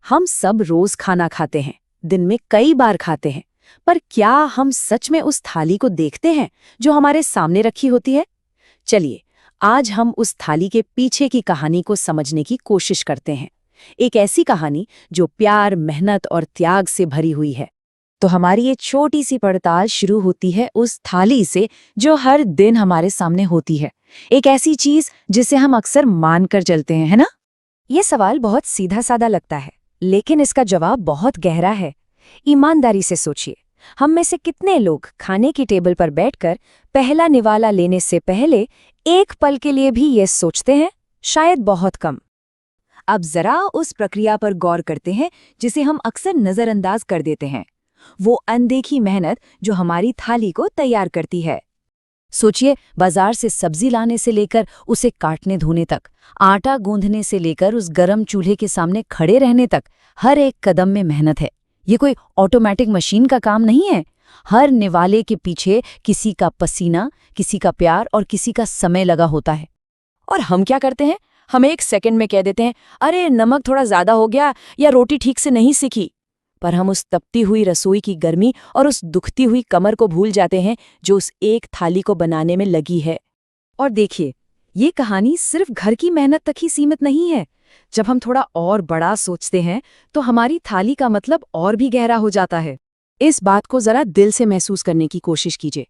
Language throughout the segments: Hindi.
हम सब रोज खाना खाते हैं, दिन में कई बार खाते हैं, पर क्या हम सच में उस थाली को देखते हैं जो हमारे सामने रखी होती है? चलिए, आज हम उस थाली के पीछे की कहानी को समझने की कोशिश करते हैं। एक ऐसी कहानी जो प्यार, मेहनत और त्याग से भरी हुई है। तो हमारी ये छोटी सी पड़ताल शुरू होती है उस थाली से जो हर दिन हमारे सामने होती है। एक ऐसी चीज जिसे हम अक्सर मानकर चलते हैं, है ना? ये सवाल बहुत सीधा साधा लगता है, लेकिन इसका जवाब बहुत गहरा है। ईमानदारी से सोचिए, हम में से कितने लोग खाने की टेबल पर बैठकर पहला निवाला लेने से पहले एक पल के लिए भी ये सोचते हैं? शायद बहुत कम। अब जरा उस प्रक्रिया पर गौर करते हैं जिसे हम अक्सर नजरअंदाज कर देते हैं, वो अनदेखी मेहनत जो हमारी थाली को तैयार करती है। सोचिए, बाजार से सब्जी लाने से लेकर उसे काटने धोने तक, आटा गूंथने से लेकर उस गरम चूल्हे के सामने खड़े रहने तक, हर एक कदम में मेहनत है। ये कोई ऑटोमेटिक मशीन का काम नहीं है। हर निवाले के पीछे किसी का पसीना, किसी का प्यार और किसी का समय लगा होता है। और हम क्या करते हैं? हम एक सेकंड में कह देते हैं, अरे नमक थोड़ा ज्यादा हो गया या रोटी ठीक से नहीं सीखी। पर हम उस तपती हुई रसोई की गर्मी और उस दुखती हुई कमर को भूल जाते हैं जो उस एक थाली को बनाने में लगी है। और देखिए, ये कहानी सिर्फ घर की मेहनत तक ही सीमित नहीं है। जब हम थोड़ा और बड़ा सोचते हैं तो हमारी थाली का मतलब और भी गहरा हो जाता है। इस बात को जरा दिल से महसूस करने की कोशिश कीजिए।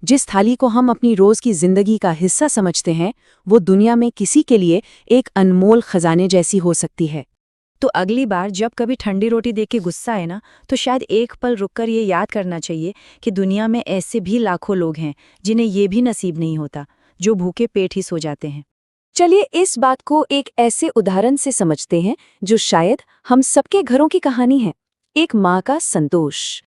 जिस थाली को हम अपनी रोज की जिंदगी का हिस्सा समझते हैं, वो दुनिया में किसी के लिए एक अनमोल खजाने जैसी हो सकती है। तो अगली बार जब कभी ठंडी रोटी देख के गुस्सा आए ना, तो शायद एक पल रुककर ये याद करना चाहिए कि दुनिया में ऐसे भी लाखों लोग हैं जिन्हें ये भी नसीब नहीं होता, जो भूखे पेट ही सो जाते हैं। चलिए इस बात को एक ऐसे उदाहरण से समझते हैं जो शायद हम सबके घरों की कहानी है। एक माँ का संतोष।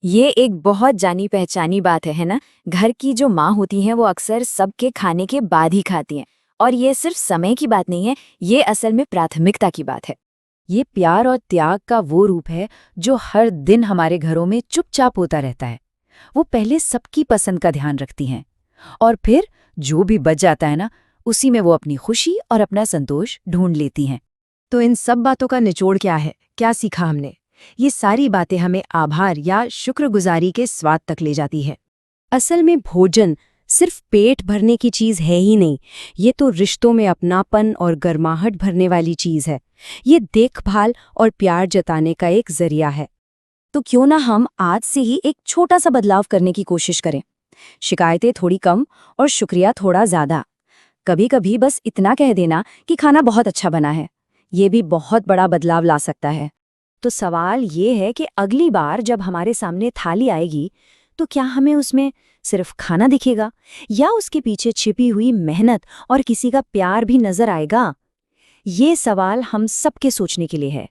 ये एक बहुत जानी पहचानी बात है ना? घर की जो माँ होती हैं वो अक्सर सबके खाने के बाद ही खाती हैं। और ये सिर्फ समय की बात नहीं है, ये असल में प्राथमिकता की बात है। ये प्यार और त्याग का वो रूप है जो हर दिन हमारे घरों में चुपचाप होता रहता है। वो पहले सबकी पसंद का ध्यान रखती हैं और फिर जो भी बच जाता है ना, उसी में वो अपनी खुशी और अपना संतोष ढूंढ लेती हैं। तो इन सब बातों का निचोड़ क्या है? क्या सीखा हमने? ये सारी बातें हमें आभार या शुक्रगुजारी के स्वाद तक ले जाती है। असल में भोजन सिर्फ पेट भरने की चीज है ही नहीं, ये तो रिश्तों में अपनापन और गर्माहट भरने वाली चीज है। ये देखभाल और प्यार जताने का एक जरिया है। तो क्यों ना हम आज से ही एक छोटा सा बदलाव करने की कोशिश करें। शिकायतें थोड़ी कम और शुक्रिया थोड़ा ज्यादा। कभी कभी बस इतना कह देना कि खाना बहुत अच्छा बना है, ये भी बहुत बड़ा बदलाव ला सकता है। तो सवाल ये है कि अगली बार जब हमारे सामने थाली आएगी, तो क्या हमें उसमें सिर्फ खाना दिखेगा या उसके पीछे छिपी हुई मेहनत और किसी का प्यार भी नजर आएगा? ये सवाल हम सबके सोचने के लिए है।